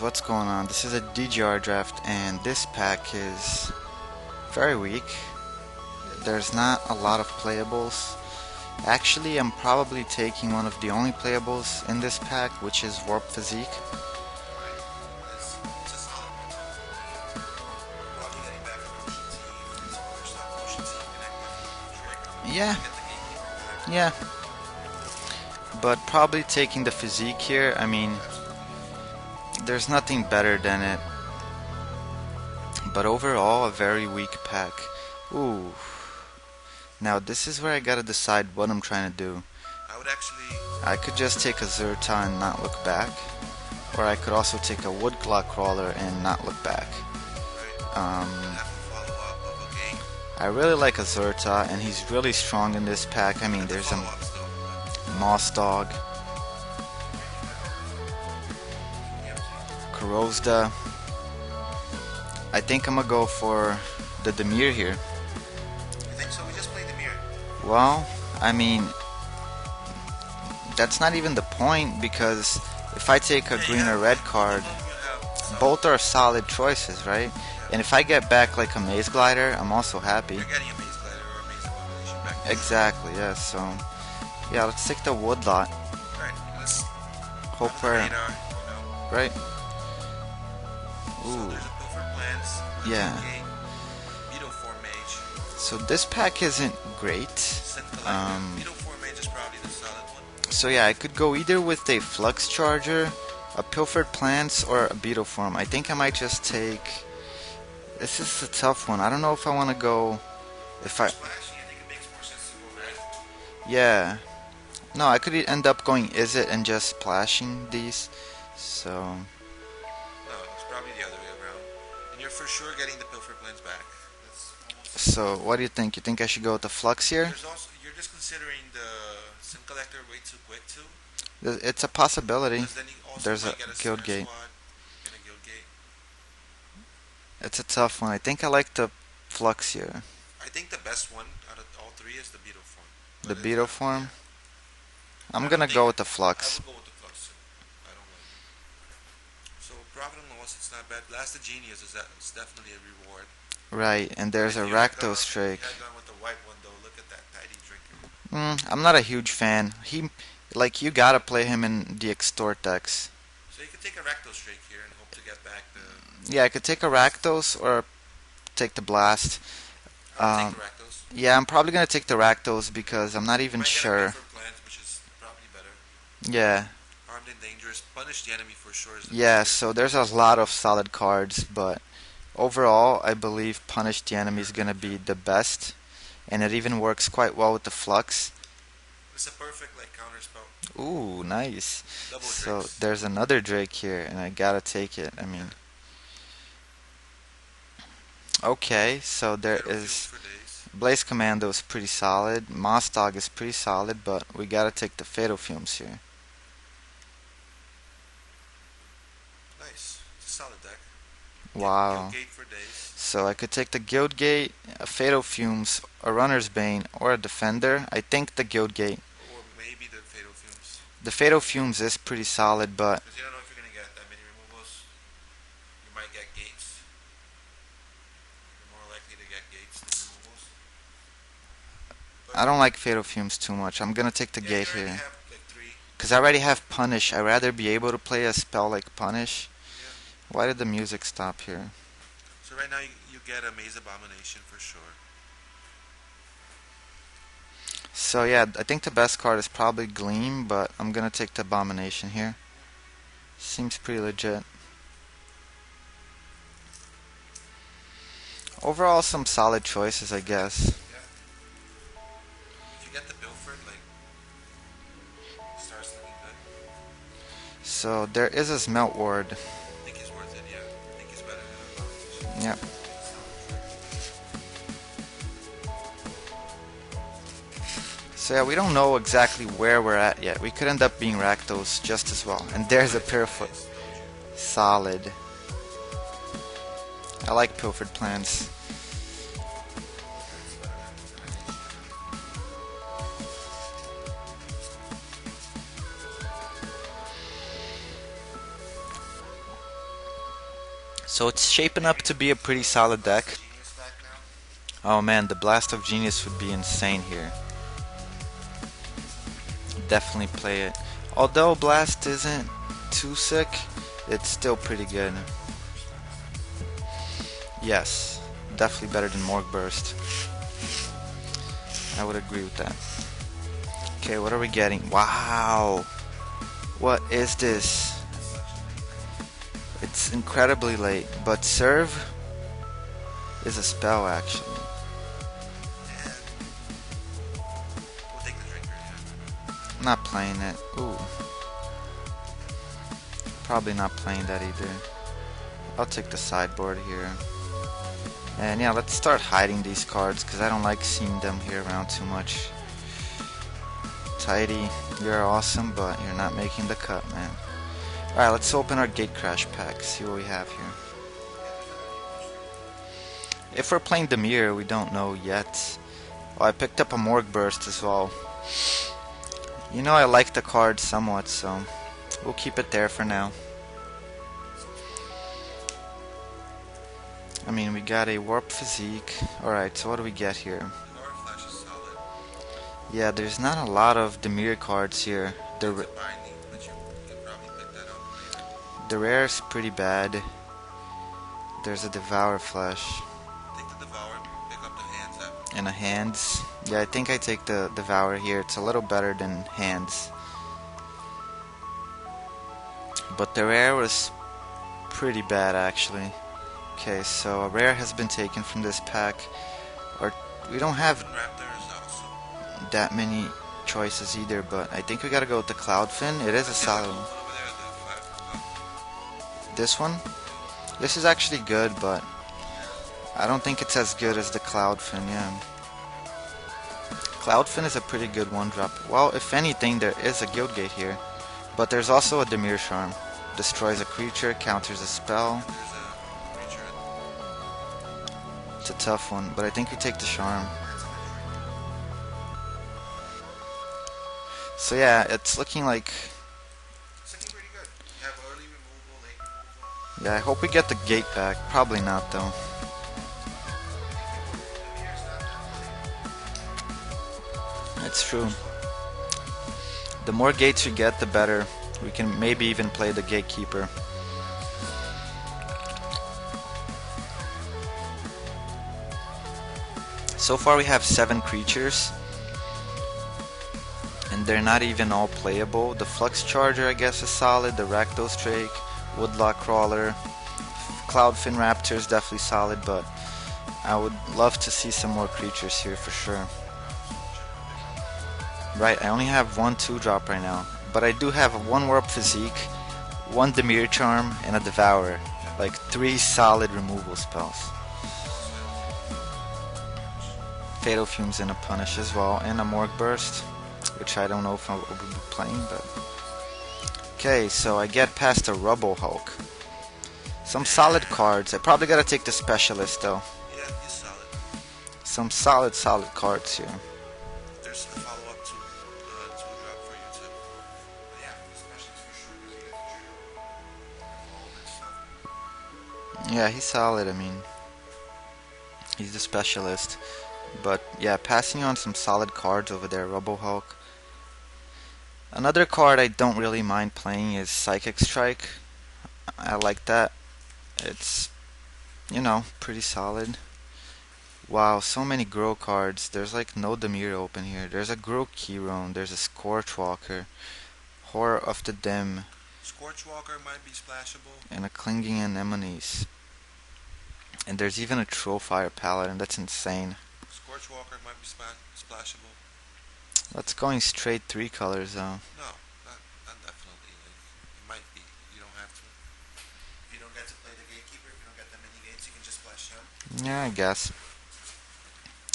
What's going on? This is a DGR draft and this pack is very weak. There's not a lot of playables. Actually, I'm probably taking one of the only playables in this pack, which is Warp Physique. Yeah, yeah. But probably taking the Physique here, I mean, there's nothing better than it. But overall, a very weak pack. Ooh. Now this is where I gotta decide what I'm trying to do. I could just take a Zerta and not look back, or I could also take a Woodclaw Crawler and not look back. I really like a Zerta, and he's really strong in this pack. I mean, there's a Moss Dog, Corozda. I think I'm gonna go for the Dimir here. You think so? We just played Dimir. Well, I mean, that's not even the point, because if I take a green or red card, both are solid choices, right? And if I get back like a Maze Glider, I'm also happy. You're getting a Maze Glider or a Maze Abomination back. Exactly, yeah, so yeah, let's take the Woodlot. Right, let's Hope we're right. So Ooh, there's a Pilfered Plants, yeah. Beetle Form Mage, So this pack isn't great. Scent Collector. Beetle Form Mage is probably the solid one. So yeah, I could go either with a Flux Charger, a Pilfered Plants, or a Beetle Form. I think I might just take... This is a tough one. I don't know if I want to go... If I... Splashing, I think it makes more sense to go red. Yeah. No, I could end up going Is It and just splashing these. So... No, it's probably the other way around. And you're for sure getting the Pilfered Plants back. That's almost... So, what do you think? You think I should go with the Flux here? There's also, you're just considering the Scent Collector way too quick too. It's a possibility. Because then you also There's might a get a Guild Center Gate. Squad and a Guild Gate. It's a tough one. I think I like the Flux here. I think the best one out of all three is the Beetle Form. The But Beetle it's- Form? yeah. I'm I gonna don't go think- with the I Flux. would go with the Flux too. I don't like it. So Prophet and Loss, it's not bad. Blast the Genius is definitely a reward. Right, and there's a If you had Rakdos gone- Drake. If you had gone with the white one though, look at that Tidy Drinker. I'm not a huge fan. Like, you gotta play him in the Extort decks. So you could take a Rakdos Drake here and hope to get back the... Yeah, I could take a Rakdos or take the Blast. I would take the Rakdos. Yeah, I'm probably gonna take the Rakdos because I'm not even Might get a sure. Pilfered Plants, which is probably better. Yeah, Armed and Dangerous. Punish the enemy for sure. Is the yeah, best so there's a lot of solid cards, but overall, I believe Punish the Enemy is gonna be the best, and it even works quite well with the Flux. It's a perfect like counter spell. Ooh, nice. Double So Drakes. there's another Drake here, and I gotta take it. I mean, okay, so there Fatal Fumes is for days. Blaze Commando is pretty solid. Moss Dog is pretty solid, but we gotta take the Fatal Fumes here. Nice. It's a solid deck. Wow. Guild Gate for days. So I could take the Guild Gate, a Fatal Fumes, a Runner's Bane, or a Defender. I think the Guild Gate. Or maybe the Fatal Fumes. The Fatal Fumes is pretty solid, but Because you don't know if you're going to get that many removals. You might get gates. You're more likely to get gates than removals. But I don't like Fatal Fumes too much. I'm gonna take the yeah, Gate you already here. have like 3. Because I already have Punish. I'd rather be able to play a spell like Punish. Yeah. Why did the music stop here? So right now you get a Maze Abomination for sure. So yeah, I think the best card is probably Gleam, but I'm gonna take the Abomination here. Seems pretty legit. Overall, some solid choices, I guess. Yeah. If you get the Pilfered, like, it starts looking good. So there is a Smelt Ward. I think he's worth it, yeah. I think he's better than Abomination. Yep. So yeah, we don't know exactly where we're at yet. We could end up being Rakdos just as well. And there's a Pilfered. Solid. I like Pilfered Plants. So it's shaping up to be a pretty solid deck. Genius deck now. Oh man, the Blast of Genius would be insane here. Definitely play it. Although Blast isn't too sick, it's still pretty good. Yes, definitely better than Morgue Burst. I would agree with that. Okay, what are we getting? Wow! What is this? It's incredibly late, but Serve is a spell actually. And we'll take the drinker, yeah. I'm not playing it. Ooh. Probably not playing that either. I'll take the sideboard here. And yeah, let's start hiding these cards because I don't like seeing them here around too much. Tidy, you're awesome, but you're not making the cut, man. Alright, let's open our Gate Crash pack, see what we have here. If we're playing Dimir, we don't know yet. Oh, I picked up a Morgue Burst as well. You know I like the card somewhat, so we'll keep it there for now. I mean, we got a Warp Physique. Alright, so what do we get here? The Aura Flash is solid. Yeah, there's not a lot of Dimir cards here. It's a binding, but you can probably pick that up later. The rare is pretty bad. There's a Devour Flash. Take the Devour, pick up the hands up. And a Hands. Yeah, I think I take the Devour here. It's a little better than Hands. But the rare was pretty bad actually. Okay, so a rare has been taken from this pack. Or we don't have Raptor is also. that many choices either, but I think we gotta go with the Cloudfin. It is a solid one. Over there, the 5. This one? This is actually good, but I don't think it's as good as the Cloudfin, yeah. Cloudfin is a pretty good one drop. Well, if anything, there is a Guild Gate here. But there's also a Dimir Charm. Destroys a creature, counters a spell. There's a creature. It's a tough one, but I think we take the Charm. So yeah, it's looking like... It's looking pretty good. You have early removal, late removal. Yeah, I hope we get the gate back. Probably not, though. It's true. The more gates we get, the better. We can maybe even play the Gatekeeper. So far we have 7 creatures. And they're not even all playable. The Flux Charger, I guess, is solid. The Rakdos Drake, Woodlock Crawler, Cloudfin Raptor is definitely solid, but I would love to see some more creatures here for sure. Right, I only have 1 2-drop right now, but I do have 1 Warp Physique, 1 Dimir Charm, and a Devourer. Like 3 solid removal spells. Fatal Fumes and a Punish as well, and a Morgue Burst, which I don't know if I will be playing, but... Okay, so I get past a Rubble Hulk. Some solid cards. I probably gotta take the Specialist though. Yeah, he's solid. Some solid cards here. There's a follow-up to 2-drop for you too. But yeah, the Specialist for sure because you get the Evolve and stuff. Yeah, he's solid, I mean. He's the Specialist. But yeah, passing on some solid cards over there, Rubble Hulk. Another card I don't really mind playing is Psychic Strike. I like that. It's, you know, pretty solid. Wow, so many Grow cards. There's like no Dimir open here. There's a Grow Keyron, there's a Scorchwalker, Horror of the Dim, Scorchwalker might be splashable. and a Clinging Anemones. And there's even a Trollfire Paladin, that's insane. Scorchwalker might be splashable. That's going straight 3 colors though. No, not definitely. It might be. You don't have to. If you don't get to play the Gatekeeper, if you don't get that many gates, you can just splash him. Yeah, I guess.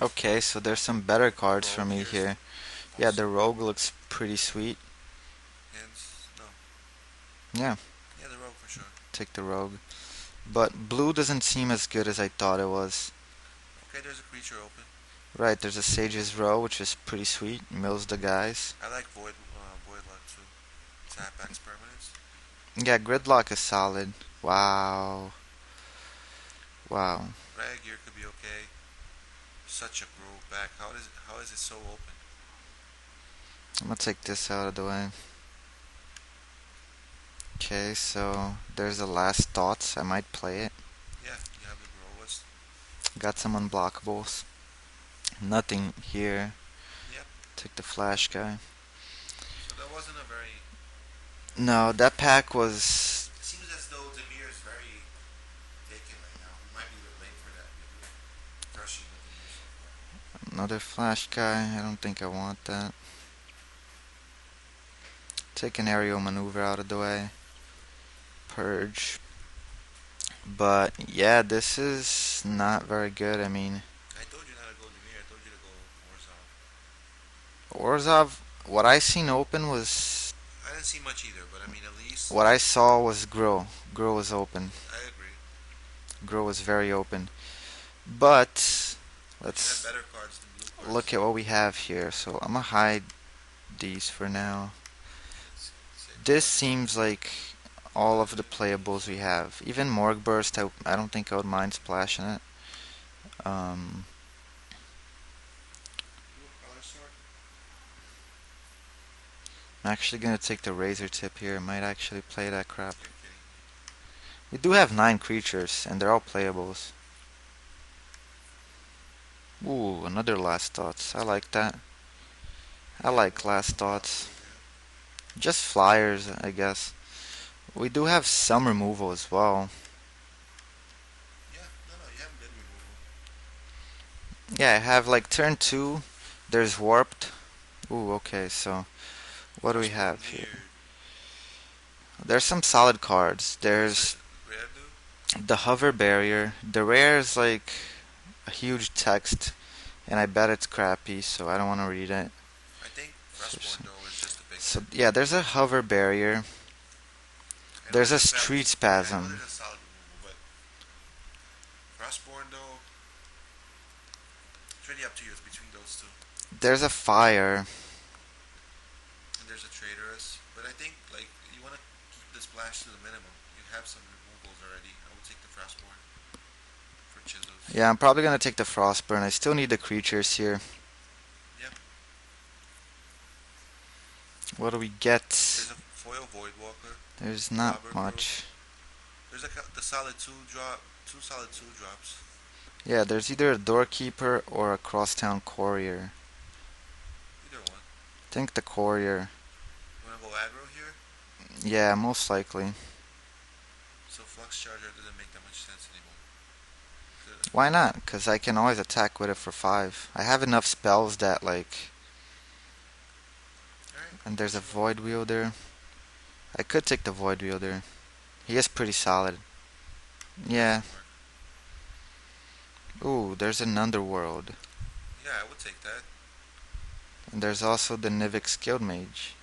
Okay, so there's some better cards for me here. Yeah, the Rogue looks pretty sweet. Hands? No. Yeah, Yeah, the Rogue for sure. take the Rogue. But blue doesn't seem as good as I thought it was. Okay, there's a creature open. Right, there's a Sage's Row, which is pretty sweet. Mills the guys. I like Voidlock too. Tap X permanence. Yeah, Gridlock is solid. Wow. Wow. Rag here could be okay. Such a grow back. How is it so open? I'm gonna take this out of the way. Okay, so there's the last thoughts. I might play it. Yeah, you have the grow was. Got some unblockables. Nothing here. Yep. Take the flash guy. So that wasn't a very. No, that pack was It seems as though Demir is very taken right now. We might be a bit late for that. Maybe crushing the Demir so far. another flash guy. I don't think I want that. Take an aerial maneuver out of the way. Purge. But yeah, this is not very good. I mean, I told you not to go Demir. I told you to go Orzhov. Orzhov, what I seen open was I didn't see much either, but I mean, at least what I saw was Grill. Grill was open. I agree. Grill was very open. But But you had let's better cards than blue cards. look at what we have here. So I'm gonna hide these for now. Save This cards. seems like all of the playables we have. Even Morgue Burst, I don't think I would mind splashing it. Um, Blue color sword. I'm actually gonna take the Razor Tip here. Might actually play that crap. You're kidding me. We do have 9 creatures, and they're all playables. Ooh, another Last Thoughts. I like that. I like Last Thoughts. Just flyers, I guess. We do have some removal as well. Yeah, no, you have good removal. Yeah, I have like turn 2. There's Warped. Ooh, okay, so what do we have here? There's some solid cards. There's Rare do? the Hover Barrier. The rare is like a huge text, and I bet it's crappy, so I don't want to read it. I think Frostborn though is just a big. So yeah, there's a Hover Barrier. There's a Street I know Spasm. there's a solid removal, but Frostborn though, it's really up to you. It's between those two. There's a Fire. And there's a Traitorous, but I think like you want to keep the splash to the minimum. You have some removals already. I would take the Frostborn for chisels. Yeah, I'm probably gonna take the Frostburn. I still need the creatures here. Yep. What do we get? There's a foil Voidwalker. There's not Robber much. There's the solid two solid 2 drops. Yeah, there's either a Doorkeeper or a Crosstown Courier. Either one. I think the Courier. You wanna go aggro here? Yeah, most likely. So Flux Charger doesn't make that much sense anymore. Why not? Because I can always attack with it for 5. I have enough spells that, like... Alright. And there's a Void Wielder. I could take the Void Wielder. He is pretty solid. Yeah. Ooh, there's an Underworld. Yeah, I would take that. And there's also the Nivix Guild Mage.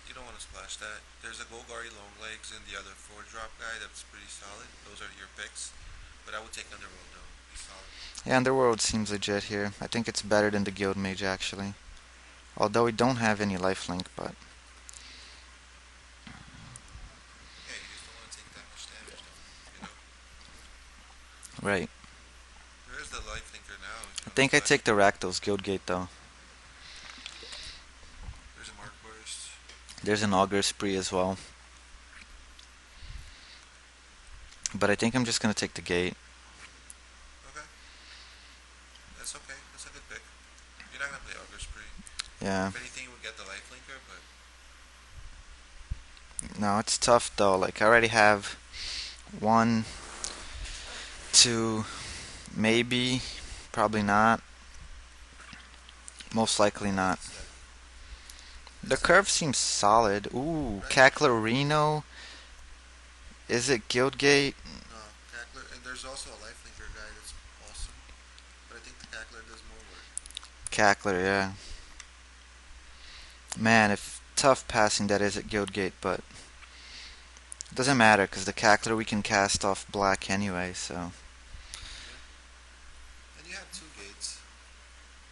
You don't want to splash that. There's a Golgari Longlegs and the other 4-drop guy that's pretty solid. Those are your picks. But I would take Underworld though. He's solid. Yeah, Underworld seems legit here. I think it's better than the Guild Mage, actually. Although we don't have any lifelink, but... Yeah, you just don't want to take that much damage though. You know? Right. There is the lifelinker now. I think I take the Rakdos Guildgate, though. There's a Mark Burst. There's an Augur Spree as well. But I think I'm just gonna take the gate. Okay. That's okay. That's a good pick. You're not gonna play Augur Spree. Yeah. If anything, you would get the lifelinker, but No, it's tough, though. Like, I already have 1, 2, maybe, probably not. Most likely not. The curve seems solid. Ooh, Cacclarino. Is it Guildgate? no, Cackler. And there's also a lifelinker guy that's awesome. But I think the Cackler does more work. Cackler, yeah. Man, if tough passing that is at Guildgate, but it doesn't matter because the Cackler we can cast off black anyway, so. Yeah. And you have 2 gates.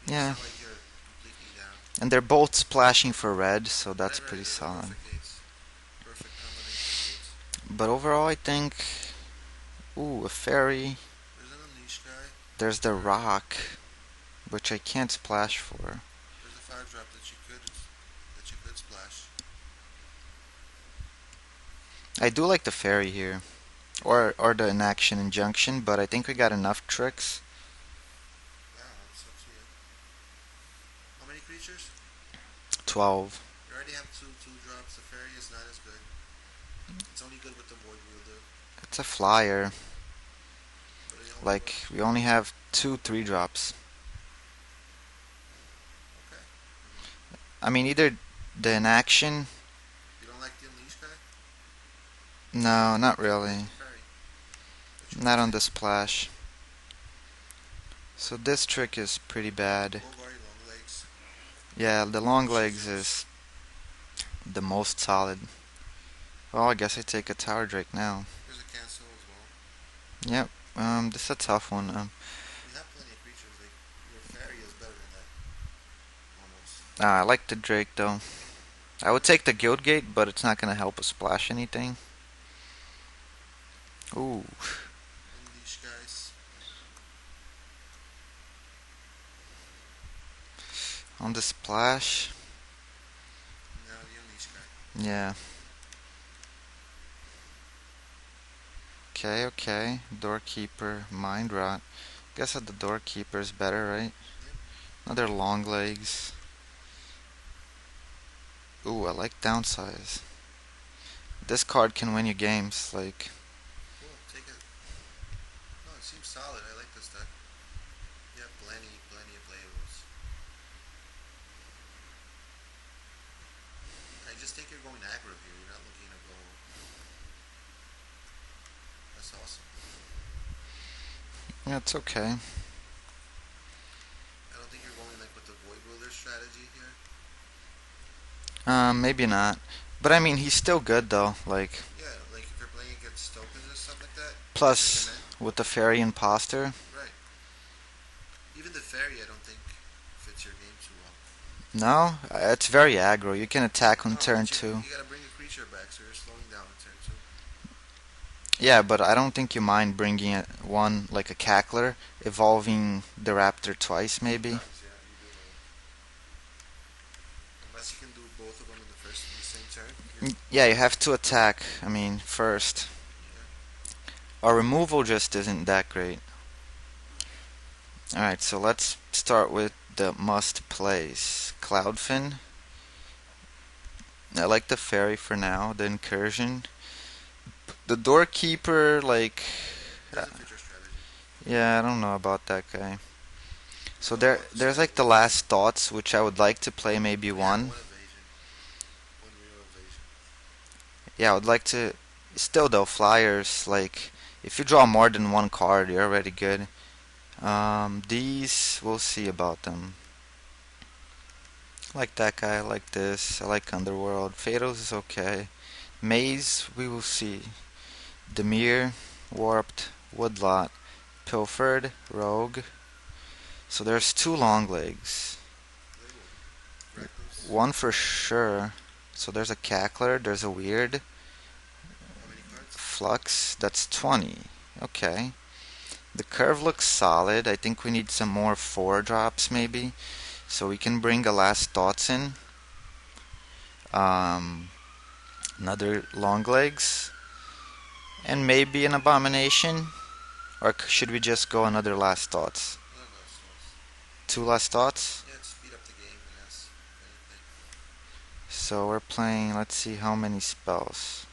Yeah. It's not like you're completely down. And they're both splashing for red, so that's Right, pretty they're solid. Perfect gates. Perfect combination of gates. But overall, I think. Ooh, a fairy. There's There's the rock, which I can't splash for. There's a 5 drop that you could splash. I do like the fairy here. Or the inaction injunction, but I think we got enough tricks. Yeah, it's up to you. How many creatures? 12. You already have two drops. The fairy is not as good. It's only good with the void wielder, It's a flyer. but it only Like, works. we only have 2 3 drops. Okay. I mean, either the inaction. You don't like the unleash guy? No, not Take really. the fairy. What you Not gonna on the take? splash. So this trick is pretty bad. Bogari long legs. Yeah, the long legs Shizuz. is the most solid. Well, I guess I take a Tower Drake now. There's a cancel as well. Yep. This is a tough one. You have plenty of creatures. Like your fairy is better than that. Almost. I like the Drake though. I would take the Guild Gate, but it's not gonna help us splash anything. Ooh. Unleash guys. On the splash. Now the unleash guy. Yeah. Okay. Doorkeeper, Mind Rot. Guess that the Doorkeeper is better, right? Yep. Another long legs. Ooh, I like downsize. This card can win you games. Like, Cool. Take it. No, it seems solid. I like this deck. You have plenty of playables. I just think you're going aggro here. You're not looking to go. That's awesome. yeah, it's okay. I don't think you're going like with the void wielder strategy here. Maybe not. But I mean, he's still good though. Like, Yeah, like if you're playing against tokens and stuff like that, bring him plus in. with the Fairy Imposter. Right. Even the fairy, I don't think fits your game too well. No, it's very aggro. You can attack on No, turn but 2. you gotta bring a creature back, so you're slowing down in turn 2. Yeah, but I don't think you mind bringing one like a Cackler, evolving the Raptor twice maybe. Sometimes, yeah, you do. Unless you can do both of them in the same turn. Yeah, you have to attack. I mean, first. Yeah. Our removal just isn't that great. Alright, so let's start with the must plays. Cloudfin. I like the Fairy for now, the Incursion. The Doorkeeper, like, Doesn't fit your strategy. yeah, I don't know about that guy. So What about there's like the Last Thoughts, which I would like to play maybe yeah, one. one evasion. One real evasion. Yeah, I would like to. Still though, flyers like if you draw more than one card, you're already good. These we'll see about them. I like that guy. I like this. I like Underworld. Fatals is okay. Maze we will see. Dimir, Warped, Woodlot, Pilfered, Rogue. So there's 2 long legs. Label. Recluse. One for sure. So there's a Cackler. There's a Weird. How many cards? Flux. That's 20. Okay. The curve looks solid. I think we need some more 4 drops maybe. So we can bring a Last Thoughts in. Another long legs. And maybe an Abomination. Or should we just go another Last Thoughts? No, no, so 2 Last Thoughts? yeah, just speed up the game and that's anything. So we're playing, let's see how many spells.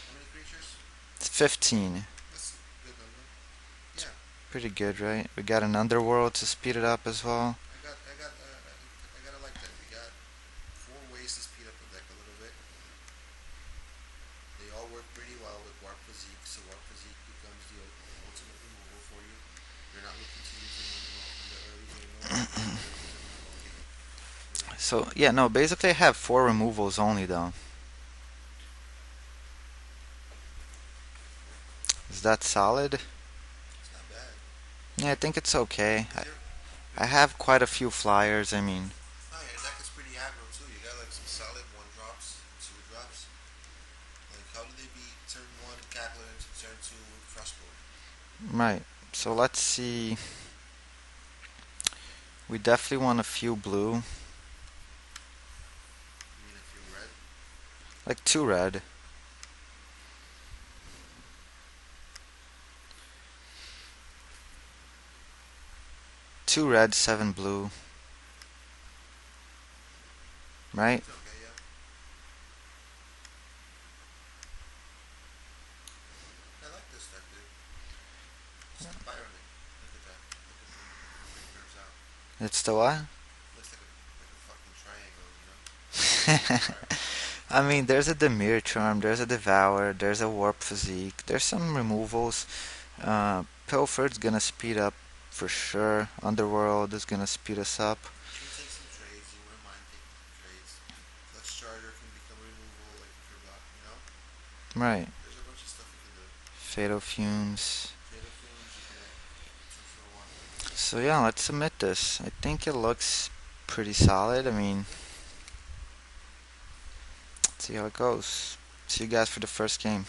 How many creatures? It's 15. That's a good number. Yeah, Pretty good, right? We got an Underworld to speed it up as well. I gotta like that. We got 4 ways to speed up the deck a little bit. They all work pretty well with Warp Physique, so Warp Physique becomes the ultimate removal for you. You're not looking to use it in the early game, no. You're looking to use it in the long game. So, yeah, no, basically I have 4 removals only though. Is that solid? It's not bad. Yeah, I think it's okay. Is there, I have quite a few flyers, I mean. oh, your deck is pretty aggro too. You got like some solid 1 drops, 2 drops. Like, how do they beat turn 1 Cackler into turn 2 Frostborn? Right. So let's see. We definitely want a few blue, You mean a few red? like 2 red. Two red, 7 blue. Right? Okay, yeah. I like this deck, dude. It's spiraling. Look at that. Look at the way it curves out. It's the what? Looks like a fucking triangle, you know? I mean, there's a Dimir Charm, there's a Devour, there's a Warp Physique, there's some removals. Pilfer's gonna speed up for sure. Underworld is gonna speed us up. You can take some trades. You wouldn't mind taking some trades. Clutch Charger can become removal, like if you're blocked, you know? Right. There's a bunch of stuff you can do. Fatal Fumes. Fatal Fumes, you can 2 for 1. So yeah, let's submit this. I think it looks pretty solid. I mean, Yeah. let's see how it goes. See you guys for the first game.